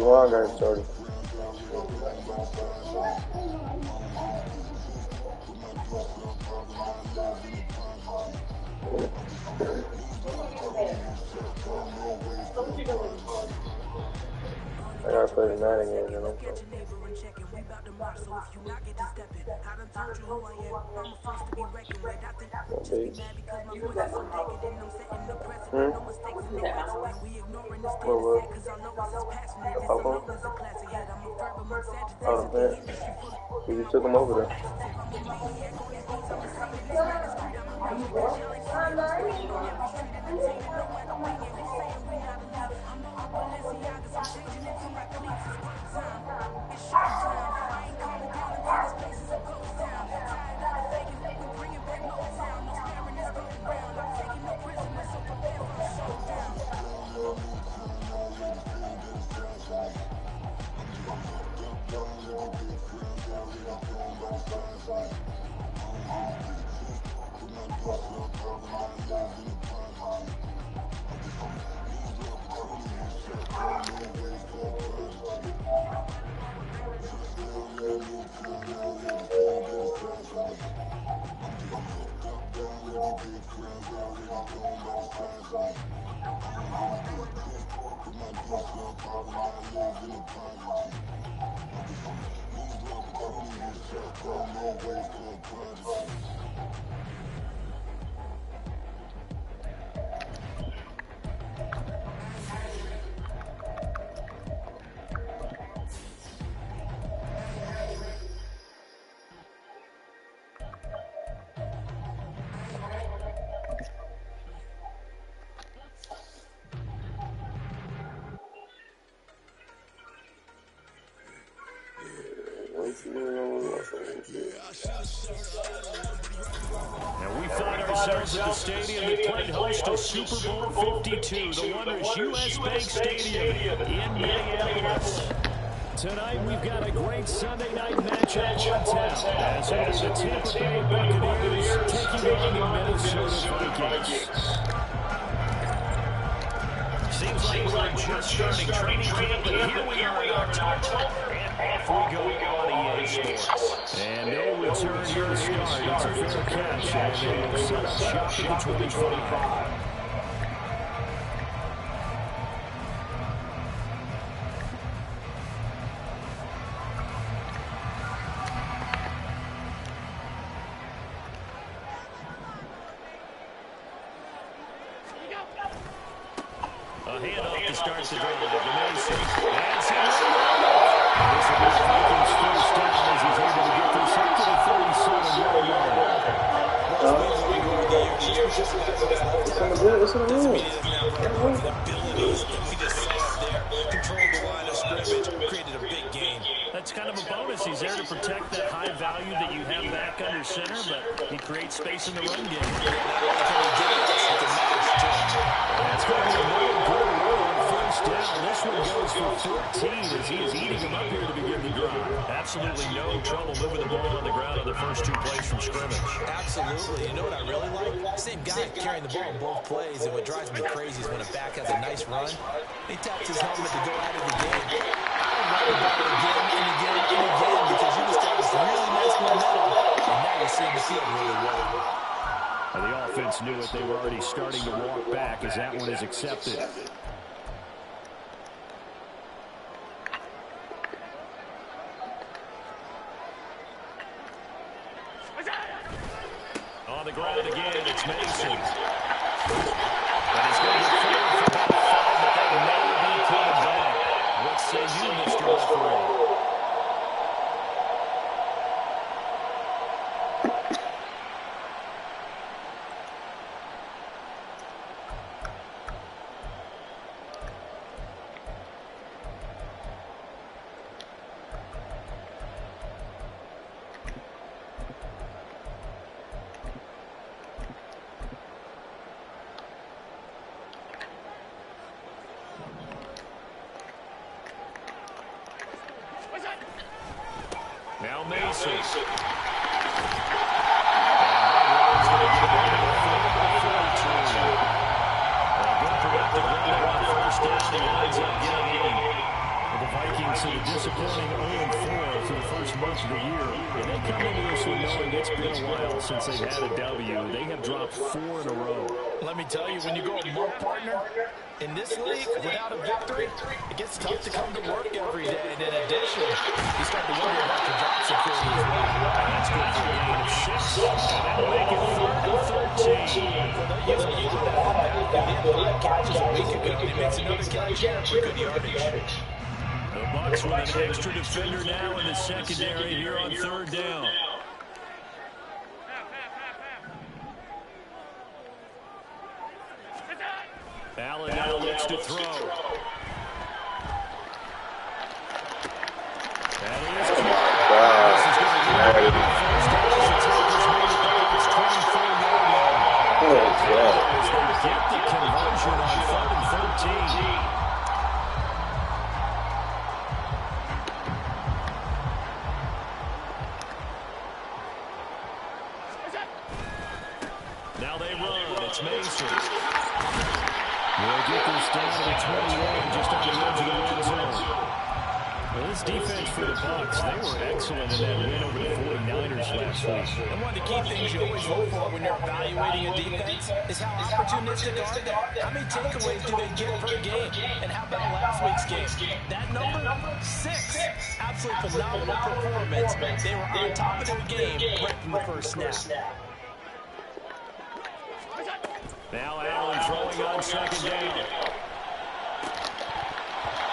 Juwan got him started. I gotta play the Madden game, you know. Oh, man. You took him over there. And we find ourselves at the stadium that played host to Super Bowl 52, the wondrous U.S. Bank Stadium in Minneapolis. Tonight we've got a great Sunday night matchup in town as it is the Tampa Bay Buccaneers taking on the Minnesota Vikings. Seems like we're just starting training camp, but here we are in October. And off we go on EA Sports. And no return here to start. It's a fair catch, and they will set up shop at the 25. A handoff to start the drive. Mason. That's it. This will be the Vikings' first down as he's able to get this up to the 37-yard line. That's kind of a bonus. He's there to protect that high value that you have back under center, but he creates space in the run game. That's going to be another good roll on first down. This one goes for 14 as he is eating him up here to begin the drive. Absolutely no trouble moving the ball on the ground on the first two plays from scrimmage. Absolutely. You know what I really like? Same guy carrying the ball in both plays, and what drives me crazy is when a back has a nice run, he taps his helmet to go out of the game. I run about it again and again and again because you just got this really nice momentum, and now you're seeing the field really well. And the offense knew it. They were already starting to walk back as that one is accepted. On the ground again, it's Mason. And he's going to get cleared for about 5, but that may be coming back. What say you, Mr. Referee? Now Mason. And good productive run on first down. He winds up getting in. The So the disappointing 0-4 for the first month of the year. And they come into this one knowing it's been a while since they've had a W. They have dropped 4 in a row. Let me tell you, when you go a month, partner, in this league, without a victory, it gets tough to come to work every day. And in addition, you start to wonder about your job security as well. That's good for a gain of 6. And that'll make it 3rd and 13. Well, they'll use a lot out of the backfield. He had 5 catches a week ago, and he makes another catch here for good yardage. The Bucs with an extra defender now in the secondary here on 3rd down. Allen now looks to throw. That is caught. This is going to be the first down. The Tigers made it back. It's 24-yard line. As they get the conversion on 3rd and 13. Now they run. It's Mason. They'll get this down to the 21, just on the edge of the red zone. Well, this defense for the Bucs, they were excellent in that win over the 49ers last week. And one of the key things you always look for when you're evaluating a defense is how opportunistic are they? How many takeaways do they get per game? And how about last week's game? That number, 6. Absolutely phenomenal performance. They were on top of their game right from the first snap. Now Allen throwing on 2nd down.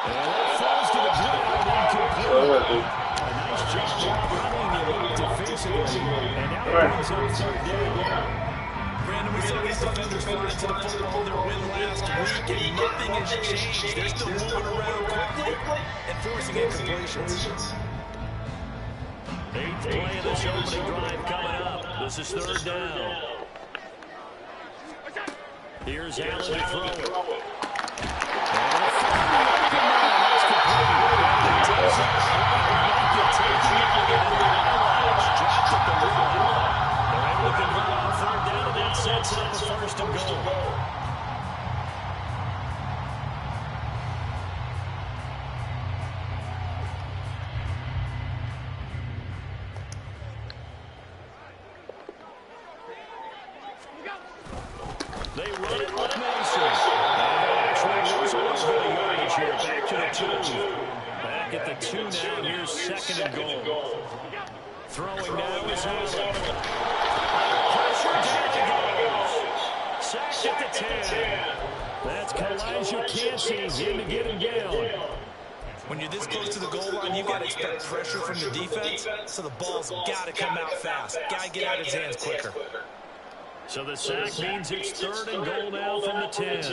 And that falls to the ground incomplete. A nice job running the elite defensively. And now it brings up 3rd down. Brandon, we saw these defenders fly to the football their win last week, and nothing has changed. They're still moving around quickly and forcing incompletions. 8th play of this opening drive coming up. This is 3rd down. Here's Allen to throw it. That's complete. Dropped at the line. They're able to convert on 3rd down, and that sets up a 1st and goal. They run it with Mason. And actually lose a little bit of yardage here. Back to the 2. Back at the 2 now. Here's 2nd and goal. Throwing now is Allen. Pressure down goes. Sacked at the 10. That's Kalijah Cansey in to get him down. When you're this close to the goal line, you've got to expect pressure from the defense, so the ball's got to come out fast. Got to get out of his hands quicker. So the sack means it's 3rd and goal now from the 10.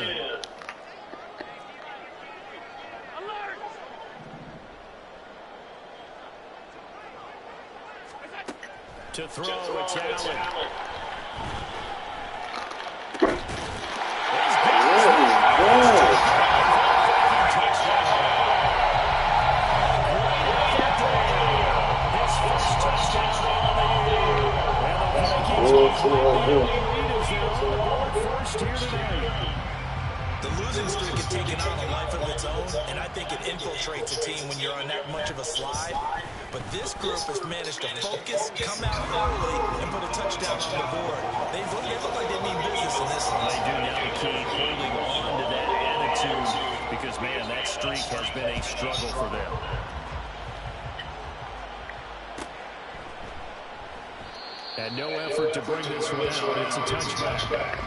To throw, it's Allen. The losing streak has taken on a life of its own, and I think it infiltrates a team when you're on that much of a slide. But this group has managed to focus, come out early, and put a touchdown on the board. They look like they mean business in this one. They do now keep holding on to that attitude because, man, that streak has been a struggle for them. And no effort to bring this one out. It's a touchback.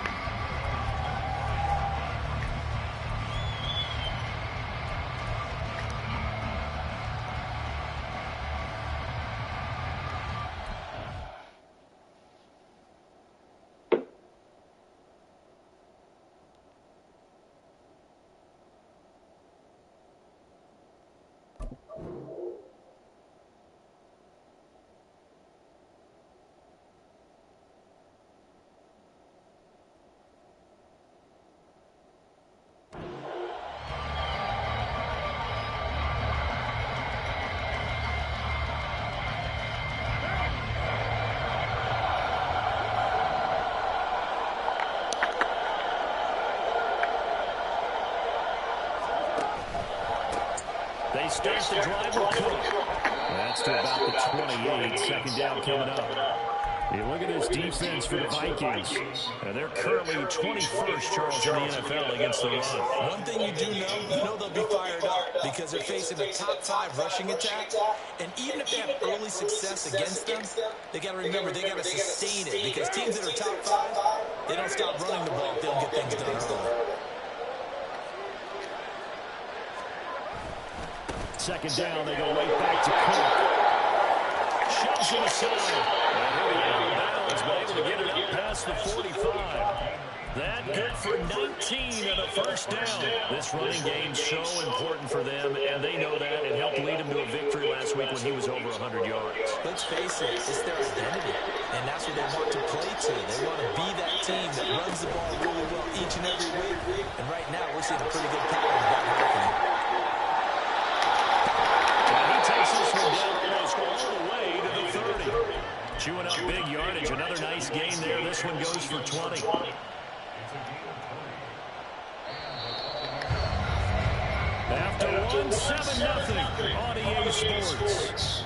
start the drive with Cook. That's to about the 28. Second down coming up. You look at this defense for the Vikings. They're currently 21st, Charles, in the NFL against the run. One thing you do know they'll be fired up because they're facing a top 5 rushing attack. And even if they have early success against them, they got to remember they got to sustain it because teams that are top 5, they don't stop running the ball if they don't get things done early. Second down, they go right back to Cook. Shoves him aside. And he'll be out of bounds, but able to get it up past the 45. That good for 19 and a first down. This running game's so important for them, and they know that. It helped lead them to a victory last week when he was over 100 yards. Let's face it, it's their identity, and that's what they want to play to. They want to be that team that runs the ball really well each and every week. And right now, we're seeing a pretty good pattern of that happening. He takes this one down almost all the way to the 30. Chewing up big yardage. Another nice gain there. This one goes for 20. After one, 7-0 on EA Sports.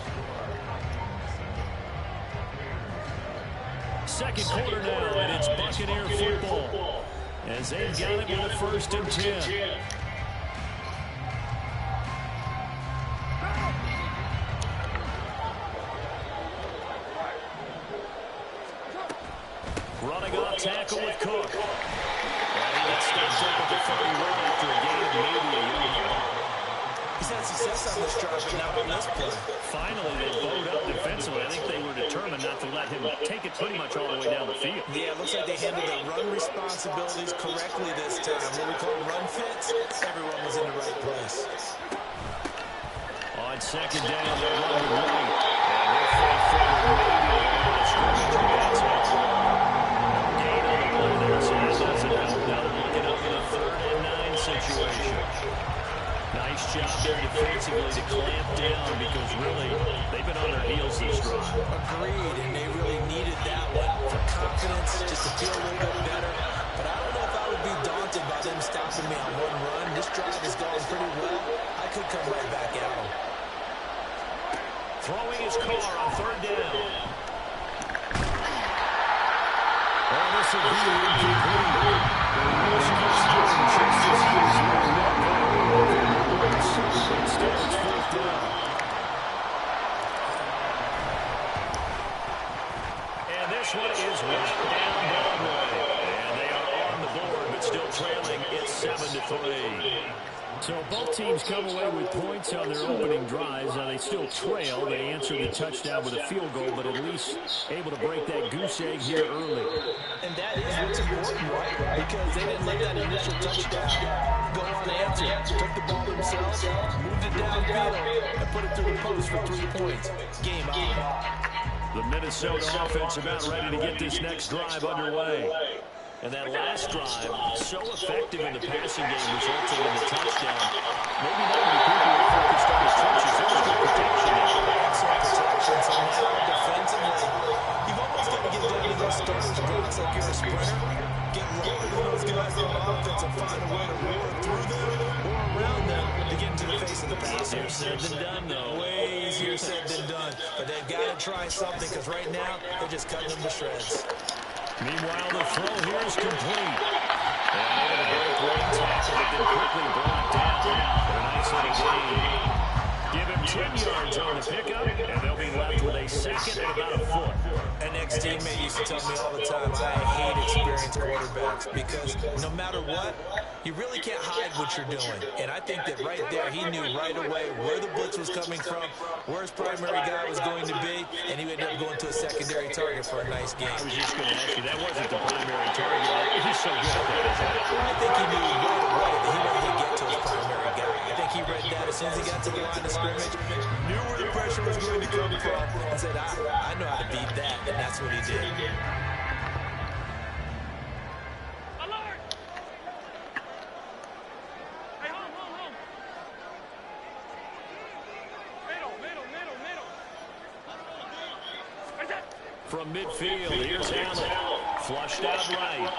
Second quarter now, and it's Buccaneer football. As they've got it with a 1st and 10. Running off tackle with Cook. And he gets stopped up at the 31 after a gain of maybe a yard. He's had success on this drive, but not on this play. Finally, they bowed up defensively. I think they were determined not to let him take it pretty much all the way down the field. Yeah, it looks like they handled their run responsibilities correctly this time. What we call run fits, everyone was in the right place. On second down, they'll run with White. And they'll fight forward maybe to the line of scrimmage. That's it. Gain on the play there, so that doesn't help. Now they're looking up in a 3rd and 9 situation. Nice job there defensively to clamp down because really they've been on their heels this drive. Agreed, and they really needed that one for confidence, just to feel a little bit better. But I don't know if I would be daunted by them stopping me on one run. This drive has gone pretty well. I could come right back at them. Throwing his car on 3rd down. Oh, this will be incomplete. This gets home just as he was letting that go. Instead, it's 4th down. And this one is right down Broadway. And they are on the board, but still trailing. It's 7-3. So both teams come away with points on their opening drives. Now they still trail. They answered the touchdown with a field goal, but at least able to break that goose egg here early. And that is what's important, right? Because they didn't let that initial touchdown go unanswered. Took the ball themselves, moved it downfield, and put it through the post for 3 points. Game on. The Minnesota offense about ready to get this next drive underway. And that last drive, so effective in the passing game, resulting in the touchdown. Maybe not many people are focused on his touches. There was good protection there. Excellent protection. So now, defensively, you've almost got to get down to those starters' blocks like you're a sprinter. Get lower than those guys on offense and find a way to roar through them or around them to get into the face of the passer. Easier said than done, though. Way easier said than done. But they've got to try something because right now, they're just cutting them to shreds. Meanwhile, the throw here is complete. And able to break one tackle, but then quickly brought down for a nice little gain. Give him 10 yards on the pickup, and they'll be left with a 2nd and about a foot. An ex-teammate used to tell me all the time, I hate experienced quarterbacks because no matter what, you really can't hide what you're doing. And I think that right there, he knew right away where the blitz was coming from, where his primary guy was going to be, and he ended up going to a secondary target for a nice game. I was just going to ask you, that wasn't the primary target. He's so good at that, isn't he? I think he knew right away that he wanted to get to his primary guy. I think he read that as soon as he got to the line of scrimmage, knew where the pressure was going to come from, and said, I know how to beat that, and that's what he did. From midfield, here's Allen. Flushed out right.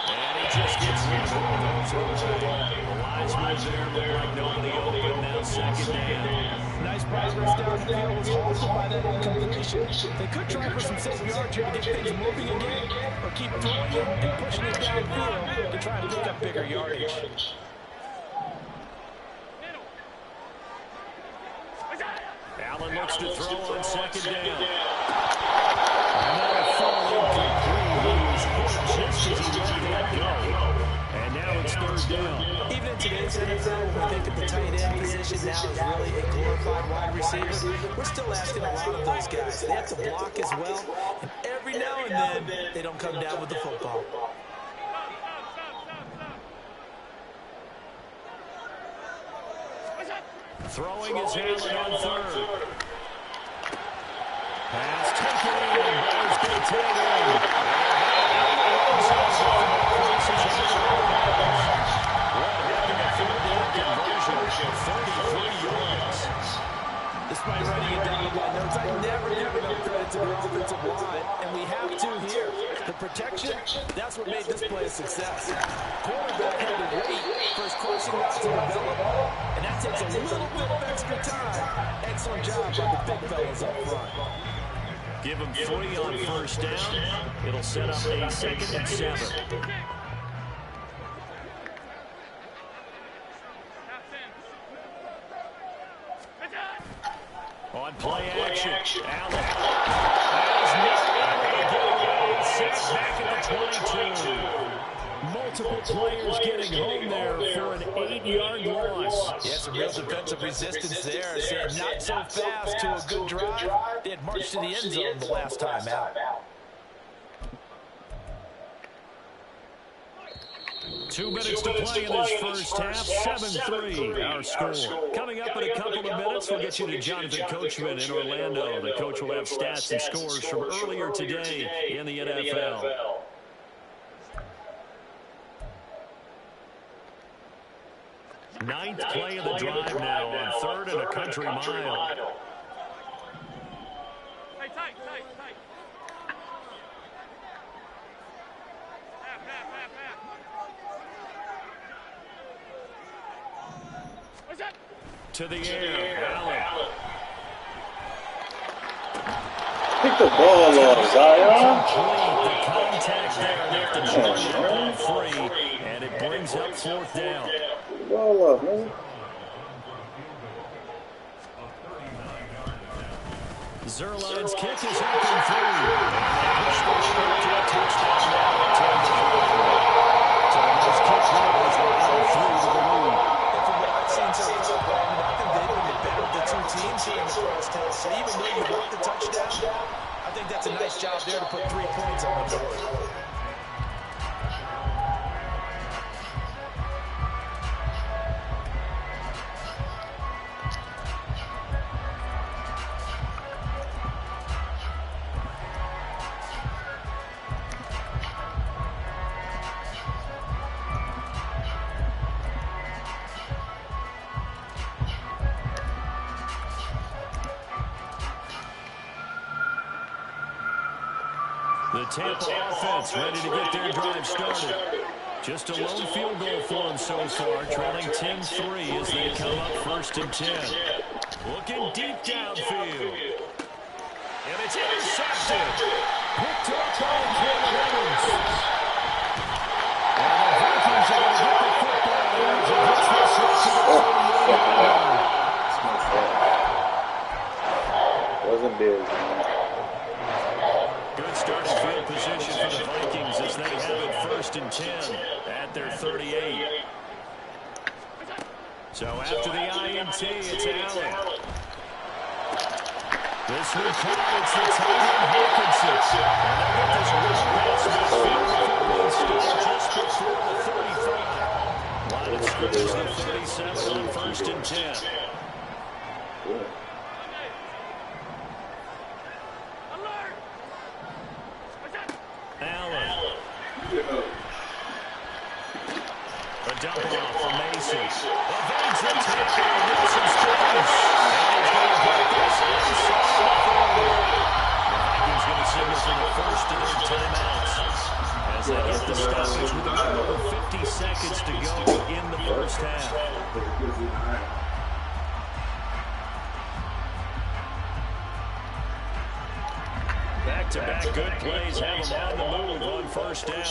And he just gets rid of it. A lot Nice move there. Looked like nobody open. Now second down. Nice progress down the field was halted by that incompletion. They could try for some safe yards here to get things moving again, or keep throwing it and pushing it downfield to try and pick up bigger yardage. Allen looks to throw on second down. Another fall incomplete. He was hit just as he let that go. And now it's third down. Even in today's NFL, when we think that the tight end position now is really a glorified wide receiver, we're still asking a lot of those guys. They have to block as well, and every now and then, they don't come down with the football. Throwing is Allen on third. Pass taken in. Bears going to take it. Despite writing it down in my notes, I never give enough credit to the offensive line, and we have to here. The protection, that's what made this play a success. Quarterback had to wait for his crossing route to develop, and that takes a little bit of extra time. Excellent job by the big fellas up front. Give him 3 on first down. It'll set up a 2nd and 7. On play action, Allen. Sets back at the 22. Multiple players getting home there for an 8-yard loss. Yeah, some real defensive resistance there. Saying not so fast to a good drive. They had marched to the end zone the last time out. 2 minutes to play in this first half. 7-3 our score. Coming up in a couple of minutes, we'll get you to Jonathan Coachman in Orlando. The coach will have stats and scores from earlier today in the NFL. Ninth play of the drive now on 3rd and a country mile. To the air, Allen. Pick the ball off, Zion. The contact there enough to charge the ball free, and it brings up 4th down. Ball off, man. Zerline's kick is up and through. Push the ball to a touchdown now. So this kick now is line through to the lead. And from what I've seen so far, Brandon, I think they've been better of the two teams here in the first half. So even though you got the touchdown, I think that's a nice job there to put 3 points on the board. The Tampa offense ready to get their drive started. Just a lone field goal for them so far, trailing 10-3 as they come up 1st and 10. Looking deep downfield. And it's intercepted. Picked up by Caleb Evans. And the Vikings are going to get the football as it gets this up to the 28. Wasn't big, man. Good starting field position for the Vikings as they have it 1st and 10 at their 38. So after the INT, it's Allen. This one caught. It's the tight end Hawkinson. And they'll get this run past midfield just before the 35. Line of scrimmage the 37 on 1st and 10. Allen. A dump off for Mason. Evades the tackle. Wilson spins. And he's going to get this inside the 40. The Vikings going to signal for the first of their timeouts as they get the stoppage with a little over 50 seconds to go in the first half. Back-to-back good plays have him on the move on first down.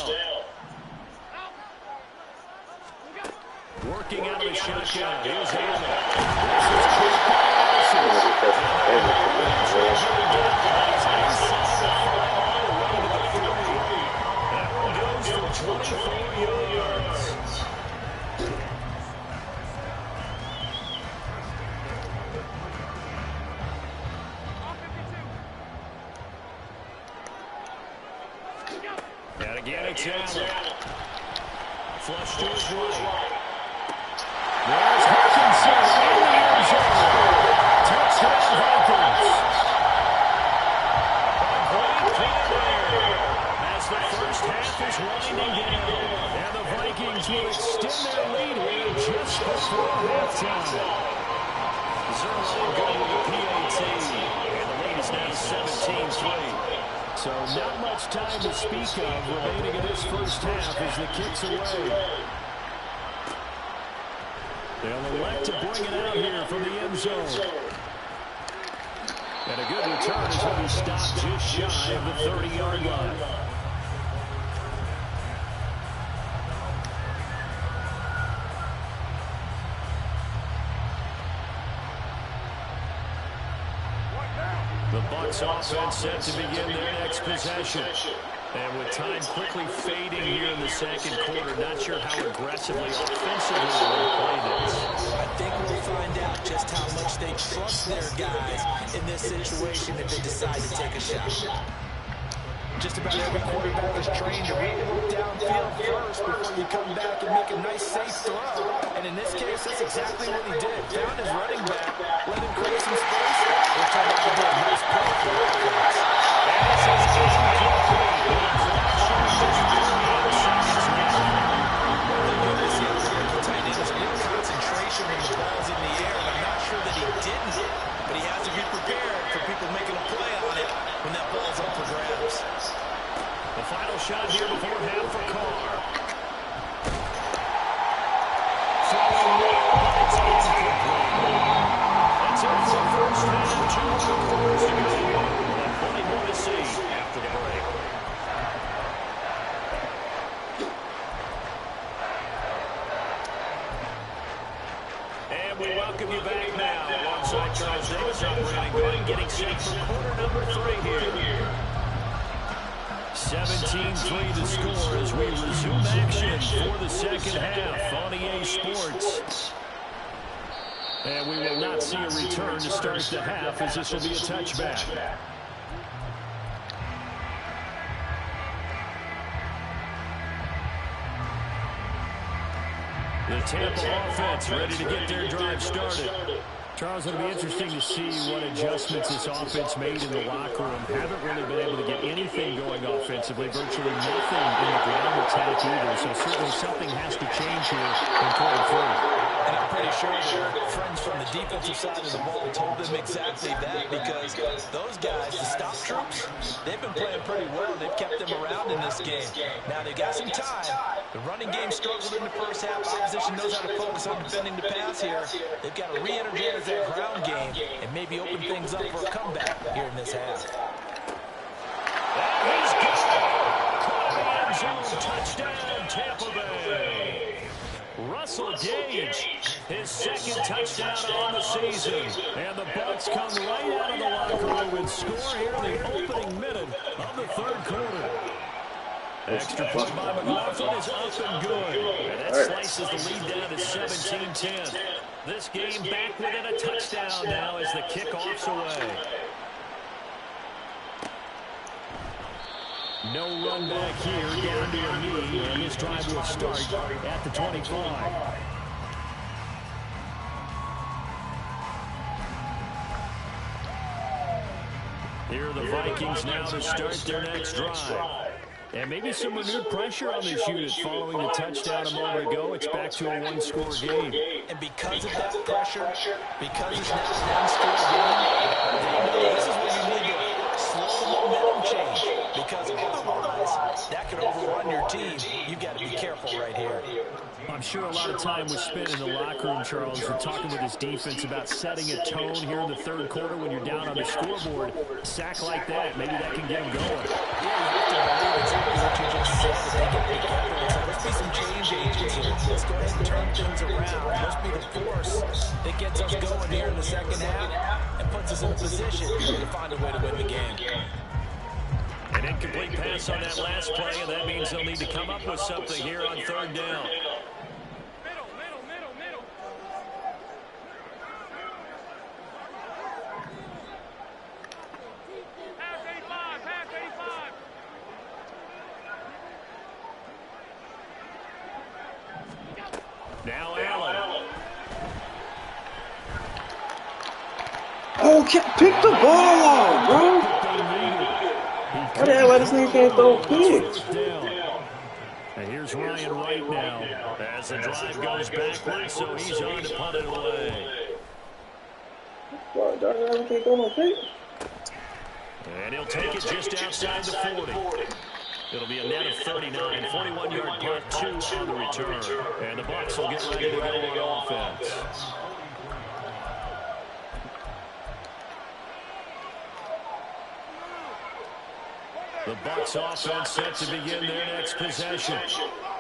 Working out of the shotgun. Here's Allen. That one goes for 24 yards. And again, it's Allen. Flush to his right. There's Hutchinson in the end zone. Touchdown Vikings. A great play there as the first half is winding down. And the Vikings will extend their lead here just before halftime. Zerline going with the PAT. And the lead is now 17-3. So not much time to speak of remaining in this first half as the kick's away. They'll elect to bring it out here from the end zone. And a good return is when he stopped just shy of the 30-yard line. The Bucs offense set to begin their next possession. And with time quickly fading here in the second quarter, not sure how aggressively, offensively they will play this. I think we'll find out just how much they trust their guys in this situation if they decide to take a shot. Just about every quarterback is trained to really look downfield first before you come back and make a nice safe throw. And in this case, that's exactly what he did. Found his running back, let him create some space, and turned out to be a nice play for the offense. Concentration when the ball's in the air, and I'm not sure that he didn't, but he has to be prepared for people making a play on it when that ball's up for grabs. The final shot here before half for Carr. Throwing well, it's incomplete. That's it for the first half. 2 quarters to go. And plenty more to see after the break. And we welcome you back now alongside Charles Davis operating going, getting set for quarter number 3 here. 17-3 the score as we resume action for the second half on EA Sports. And we will not see a return to start the half as this will be a touchback. The Tampa offense ready to get their drive started. Charles, it'll be interesting to see what adjustments this offense made in the locker room. Haven't really been able to get anything going offensively, virtually nothing in the ground attack either. So certainly something has to change here in quarter 3. And I'm pretty sure their friends from the defensive side of the ball told them exactly that, because those guys, the stop troops, they've been playing pretty well. They've kept them around in this game. Now they've got some time. The running game struggled in the first half. Opposition knows how to focus on defending the pass here. They've got to re-energize that ground game and maybe open things up for a comeback here in this half. And he's got it. Touchdown, Tampa Bay. Russell Gage, his second touchdown on the season. And the Bucs come right out of the locker room and score here in the opening minute of the third quarter. Extra point by McLaughlin is up and good. And that slices the lead down to 17-10. This game back within a touchdown now as the kickoff's away. No run back here, down to a knee, and this drive will start at the 25. Here are the Vikings now to start their next drive. And maybe some renewed pressure on this unit following the touchdown a moment ago. It's back to a one-score game. And because of that pressure, because it's now a one-score game, they know this is where you need to slow the momentum change, because otherwise that could overrun your team. You've got to be careful right here. I'm sure a lot of time was spent in the locker room, Charles, and talking with his defense about setting a tone here in the third quarter when you're down on the scoreboard. A sack like that, maybe that can get him going. Yeah, you have to believe exactly what you just said. That they get together and say, let's be some change agents here. Let's go ahead and turn things around. Let's be the force that gets us going here in the second half and puts us in a position to find a way to win the game. An incomplete pass on that last play, and that means they'll need to come up with something here on third down. Now Allen. Oh, pick the ball up, bro. Why the hell this nigga can't throw picks? And here's Ryan right now as the drive goes backwards, so he's on to punt it away. Why Johnny can't throw no picks? And he'll take it just outside the 40. It'll be a net of 39, 41-yard punt, 2 on the return. And the Bucs will get ready to go on offense. The Bucs offense set to begin their next possession.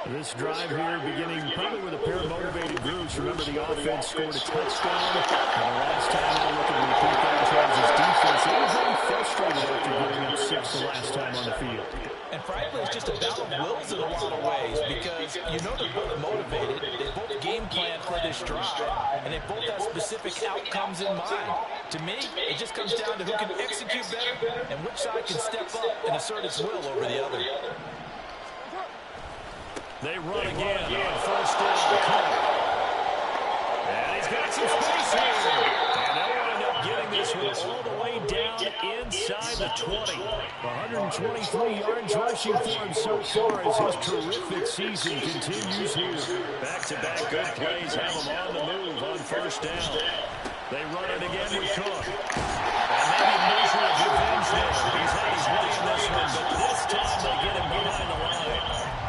This drive here beginning probably with a pair of motivated groups. Remember, the offense scored a touchdown. And the last time they look at repeat that in terms of defense, they were very frustrated after giving up 6 the last time on the field. And frankly, it's just a battle of wills in a lot of ways, because you know they're both motivated, they both game plan for this drive, and they both have specific outcomes in mind. To me, it just comes down to who can execute better and which side can step up and assert its will over the other. They run again on first down. And he's got some space here. And they'll wind up getting this one all the way down inside the 20. 123 yards rushing for him so far as his terrific season continues here. Back-to-back good plays have him on the move on first down. They run it again with Cook. And maybe measure of revenge there. He's had his way in this one, but this time they get him behind the line.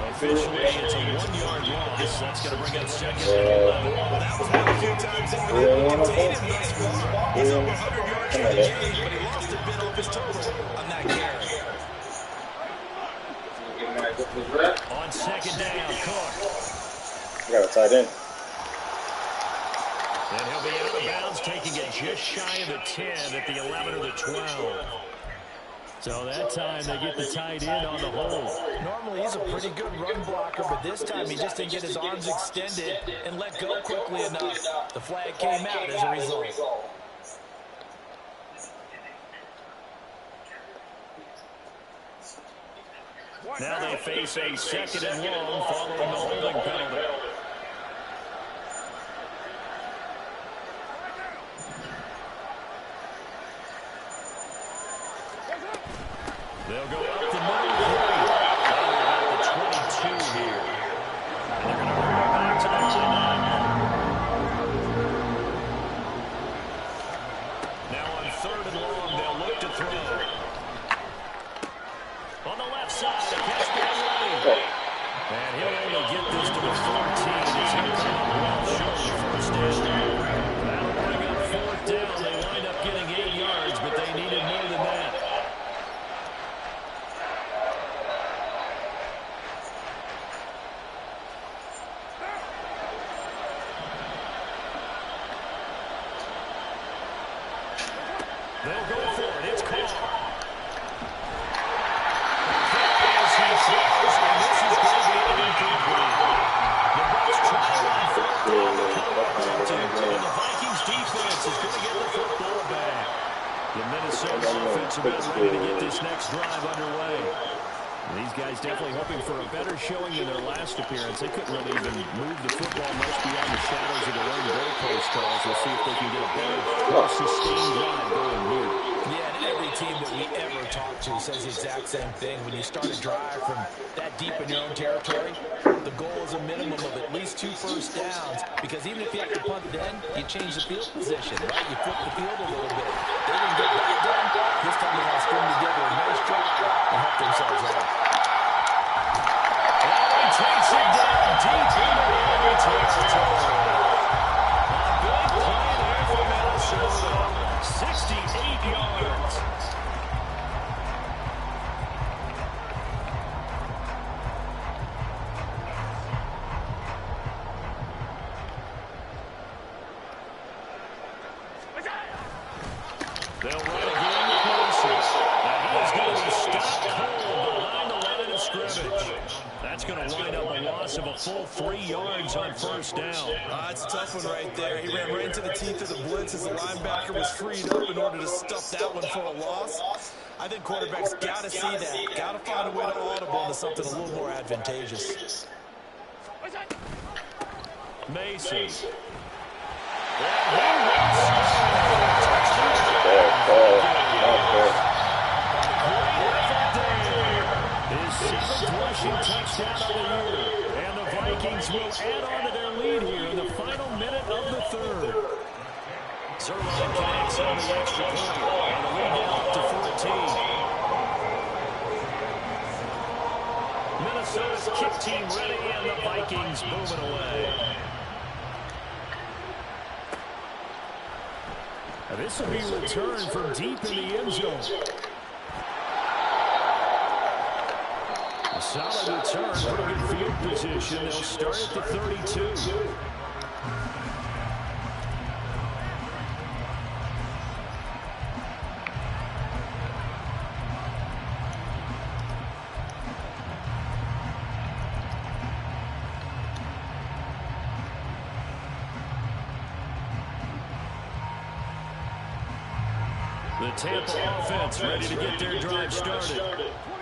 Officially, it's a 1-yard loss. That's going to bring up second and 11. Well, that was one of the few times they've been able to contain him thus far. He's over 100 yards for the game, but he lost a bit off his total on that carry. On second down, Cook. Got a tight end. And he'll be out of bounds, taking it just shy of the 10 at the 11 or the 12. So that time they get the tight end on the hold. Normally he's a pretty good run blocker, but this time he just didn't get his arms extended and let go quickly enough. The flag came out as a result. Now they face a second and long following the holding penalty. They'll go up the middle 3. About the 22 here. And they're going to bring it back to the 9. Now on third and long, they'll look to throw. On the left side, a catch by Ray. And he'll only get this to the 14 as he'll come up well short of first down. That'll bring up fourth down. They wind up getting 8 yards, but they needed more than that. They'll go for it. It's caught. As he throws, and this is going to be incomplete. The Bucs try to run fourth down to cover and the Vikings defense is going to get the football back. The Minnesota offense about ready to get this next drive underway. These guys definitely hoping for a better showing than their last appearance. They couldn't really even move the football much beyond the shadows of their own goalpost, Charles. We'll see if they can get a better, more sustained drive going here. Yeah, and every team that we ever talk to says the exact same thing. When you start a drive from that deep in your own territory, the goal is a minimum of at least 2 first downs, because even if you have to punt then, you change the field position, right? You flip the field a little bit. They didn't get that done. This time they want to string together a nice drive and help themselves out. And he takes it down deep into the enemy territory. A big play there for Minnesota. 68 yards. They'll run again with Wilson. And he is going to be stopped cold behind the line of scrimmage. That's going to wind up a loss of a full 3 yards on first down. That's a tough one right there. He ran right into the teeth of the blitz as the linebacker was freed up in order to stuff that one for a loss. I think quarterbacks got to see that. Got to find a way to audible into something a little more advantageous. Mason. His 7th rushing touchdown of the year. And the Vikings will add on to their lead here in the final minute of the third. Zerline connects on the extra point. And the lead now up to 14. Minnesota's kick team ready, and the Vikings moving away. Now this will be returned from deep in the end zone. A solid return, pretty good field position. They'll start at the 32. The Tampa offense ready to get their drive started.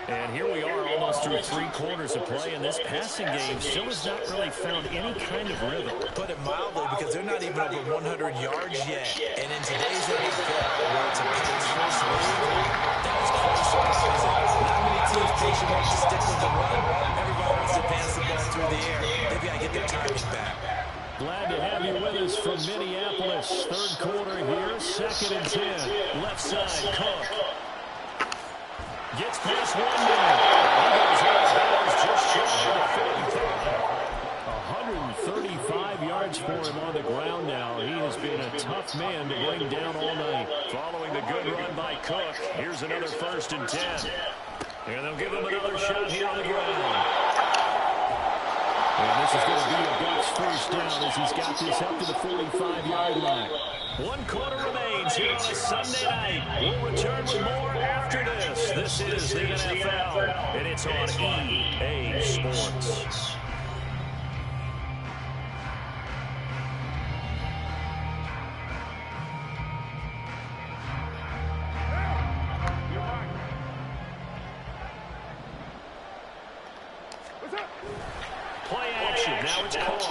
And here we are almost through 3 quarters of play, and this passing game still has not really found any kind of rhythm. Put it mildly, because they're not even over 100 yards yet. And in today's NFL, where it's a pace-first league, that is quite surprising. Not many teams patient enough to stick with the run. Everybody wants to advance the ball through the air. They've got to get their timing back. Glad to have you with us from Minneapolis. Third quarter here, 2nd and 10. Left side, Cook. Gets past 1 man. He goes out of bounds just shy of the 45. 135 yards for him on the ground now. He has been a tough man to bring down all night. Following the good run by Cook, here's another 1st and 10. And they'll give him another shot here on the ground. And this is going to be a Bucs first down as he's got this up to the 45-yard line. 1 quarter remains here on a Sunday night. We'll return with more after this. This is the NFL, and it's on EA Sports. Play action. Now it's called.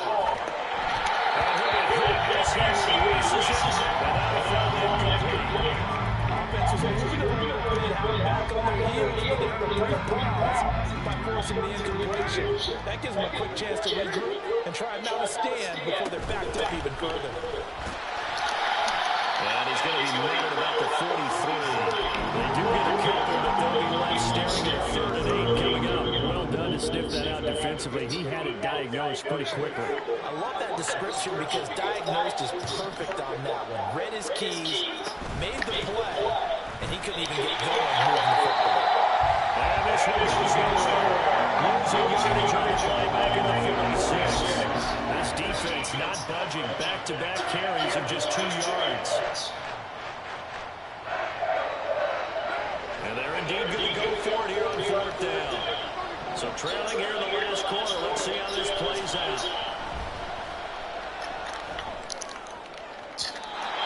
And he'll be hit as he releases it. Offense was moving a little bit, held back on their heels, but they're going to break pause by forcing the incompletion. That gives them a quick chance to regroup and try not to stand before they're backed up even further. And he's going to be made at about the 43. They do get a cover, but they'll be left staring at 3rd and 8 coming up. Well done to sniff that out defensively. He had it diagnosed pretty quickly. I love that description because diagnosed is perfect on that one. Read his keys, made the play, and he couldn't even get going moving the football. And this one is nowhere. Losing yardage on the play back in the 46. This defense not budging. Back-to-back carries of just 2 yards. And they're indeed going to go for it here on 4th down. So trailing here in the last quarter. Let's see how this plays out.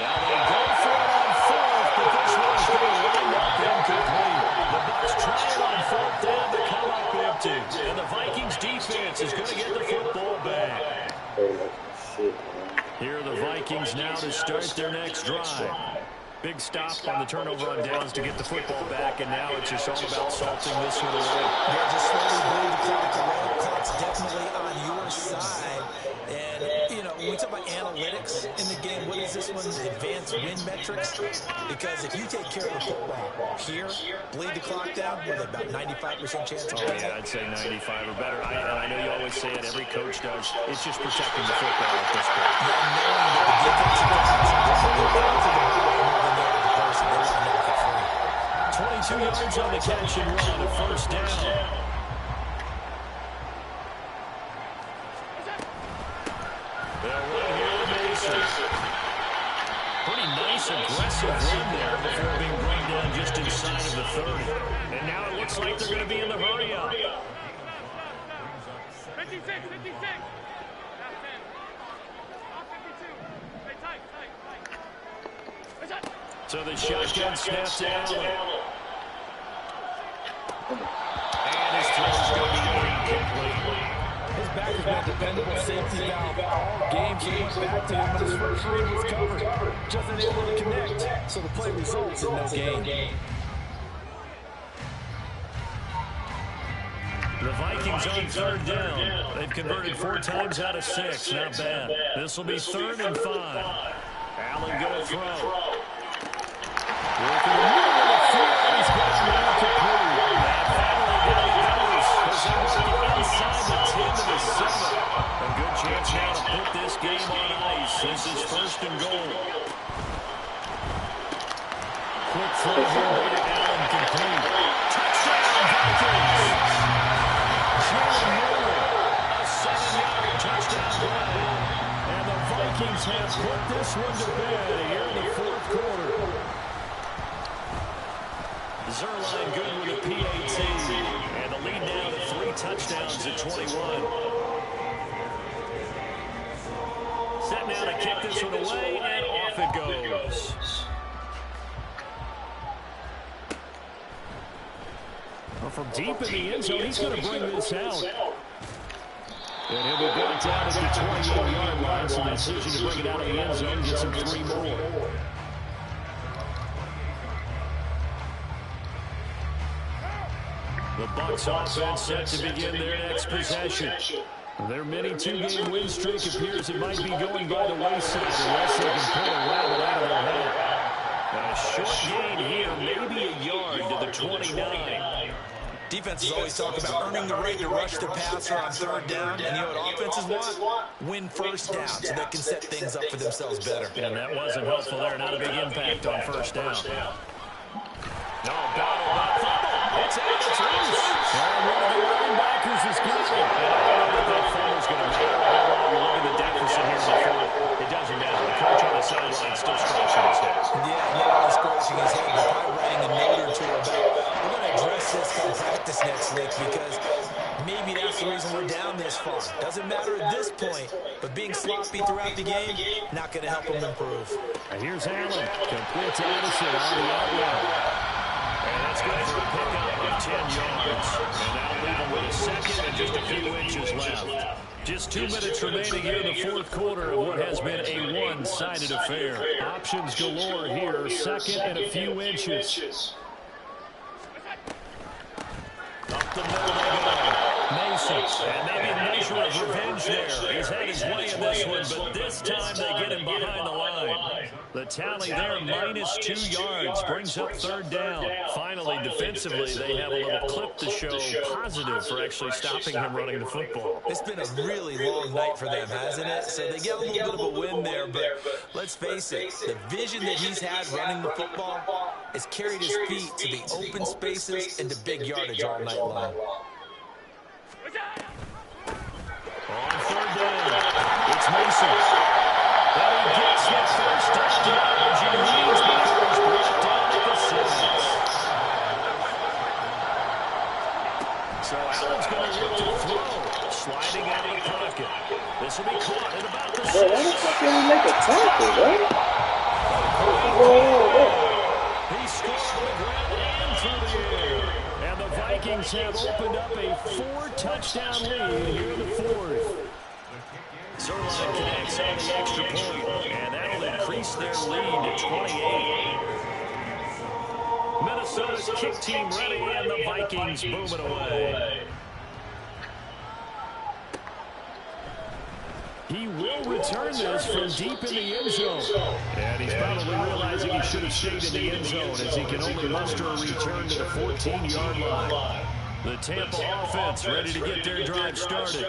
Now they go for it on 4th, but this one's going to wind up incomplete. The Bucs try it on 4th down to come up empty. And the Vikings defense is going to get the football back. Here are the Vikings now to start their next drive. Big stop on the turnover on downs to get the football back, and now it's just all about salting this one away. They're just slowly bleeding the clock away. The clock's definitely on you. analytics in the game, what is this one? Advanced win metrics? Because if you take care of the football here, bleed the clock down, with about 95% chance of winning. Yeah, I'd say 95 or better. I know you always say it, every coach does. It's just protecting the football at this point. Yeah, knowing that the defensive guys are going to the ball more than the other person. They want to knock it free. 22 yards on the catch and run, a first down. Pretty nice, aggressive run there before being brought down just inside of the 30. And now it looks like they're going to be in the hurry-up. 56, 56. So the shotgun snaps to Allen. And his throw's going to be incomplete. His back has been a dependable safety valve all game, so he went back to him, but his first read was covered. Just unable to connect, so the play results in no gain. The Vikings on third down. They've converted 4 times out of 6. Not bad. This will be 3rd and 5. Allen going to throw. Working the middle of the field. He's got it incomplete. Inside the 10 to the 7. A good chance now to put this game on ice. This is 1st and goal. Quick throw here by Allen, complete. Touchdown, Vikings. Jalen Miller, a 7-yard touchdown play. And the Vikings have put this one to bed here in the 4th quarter. Zerline good with a PAT. And the lead now to 3 touchdowns at 21. Set now to kick this one away, and off it goes. Well, from deep in the end zone, he's going to bring this out. And he'll be brought down at the 28-yard line, so the decision to bring it out of the end zone gets him 3 more. The Bucs offense set to begin their next possession. Their mini 2-game win streak appears it might be going by the wayside unless they can pull a rabbit out of their hat. A short gain here, maybe a yard to the 29. Defenses always talk about earning the right to rush the passer on 3rd down, and you know what offenses want? Win 1st down so they can set things up for themselves better. And that wasn't helpful there. Not a big impact on 1st down. No, battle. It's out. It's loose. And one of the linebackers is got it. That fumble's going to matter. You look at the deficit here before. It doesn't matter. The coach on the sideline still scratching his head. Yeah, not only scratching his head, but probably writing a note or 2 about, we're going to address this come practice next week because maybe that's the reason we're down this far. Doesn't matter at this point, but being sloppy throughout the game, not going to help him improve. And here's Allen. Complete to Anderson on the out route. And that's good for a pickup of 10 yards. And that'll leave him with a second and just a few inches left. Just 2 minutes remaining here in the 4th quarter of what has been a one-sided affair. Options galore here. 2nd and a few inches. Up the middle they go. Mason. And maybe a measure of revenge there. He's had his way in this one, but this time they get him behind the line. The tally there, minus 2 yards, brings up 3rd down. Finally, defensively, they have a little clip to show positive for actually stopping him running the football. It's been a really long night for them, hasn't it? So they get a little bit of a win there, but let's face it, the vision that he's had running the football has carried his feet to the open spaces and to big yardage all night long. On 3rd down, it's Mason. And he gets the first touchdown. He leads before he's brought down at the 6. So Allen's going to look to throw. Sliding out of the pocket. This will be caught at about the 6. Bro, why the fuck did he make a tackle, bro? Whoa. He scored on the ground and through the air. And the Vikings have opened up a 4-touchdown lead here in the 4th. Zerline connects on the extra point, and that'll increase their lead to 28. Minnesota's kick team ready, and the Vikings booming away. He will return this from deep in the end zone. And he's probably realizing he should have stayed in the end zone as he can only muster a return to the 14-yard line. The Tampa offense ready to get their drive started.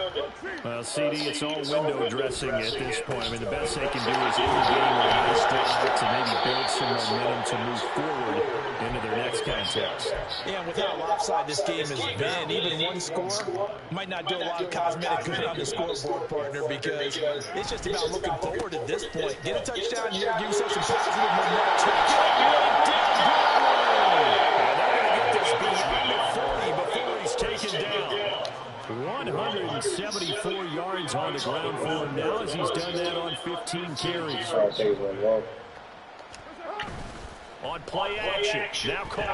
Well, CD, it's all window dressing at this point. I mean, the best they can do is end the game with a nice drive to maybe build some momentum to move forward into their next contest. Yeah, and with how lopsided this game has been, even one score might not do a lot of cosmetic good on the scoreboard, partner, because it's just about looking forward at this point. Get a touchdown here, give yourself some positive momentum. Beyond the 40 before he's taken down. 174 yards on the ground for him now as he's done that on 15 carries. On play action, now Carr.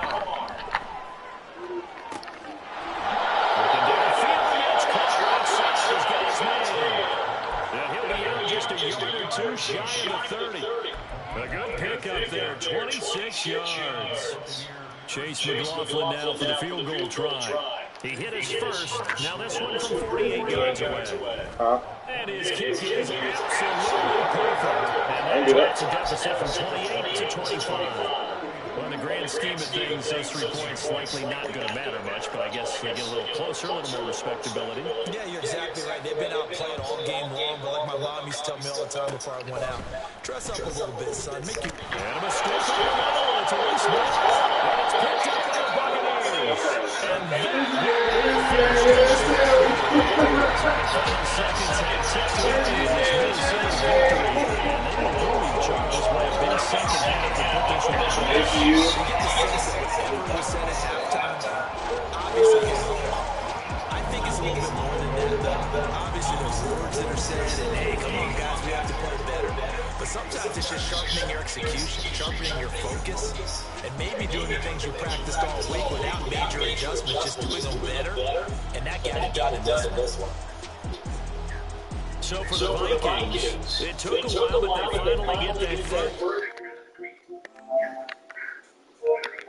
Looking downfield, it's caught outside. He's got his man. And he'll be out just a yard or two shy of the 30. A good pickup there, 26 yards. Chase McLaughlin now for the field goal try. He hit his first. Now this one from 48 yards away. And his kick is absolutely perfect. And that drops a deficit from 28 to 25. Well, in the grand scheme of things, those 3 points likely not going to matter much, but I guess they get a little closer, a little more respectability. Yeah, you're exactly right. They've been outplayed all game long, but like my mom used to tell me all the time before I went out, dress up a little bit, son. Make you... And a mistake on the ball. It's a waste ball. And it's picked up by the Buccaneers. And that will finish seconds had tipped away in this Minnesota victory. And they were really Charles by a big second half to put this one away. You get the sense that whatever was said at halftime, obviously, I think it's a little bit more than that, though. Obviously, there's words that are said, and hey, come on, guys, we have to play better. But sometimes it's just sharpening your execution, sharpening your focus, and maybe doing the things you practiced all week without major adjustments, just doing them better. And that got it done in this one. So for the Vikings, it took a while, but they finally get that first.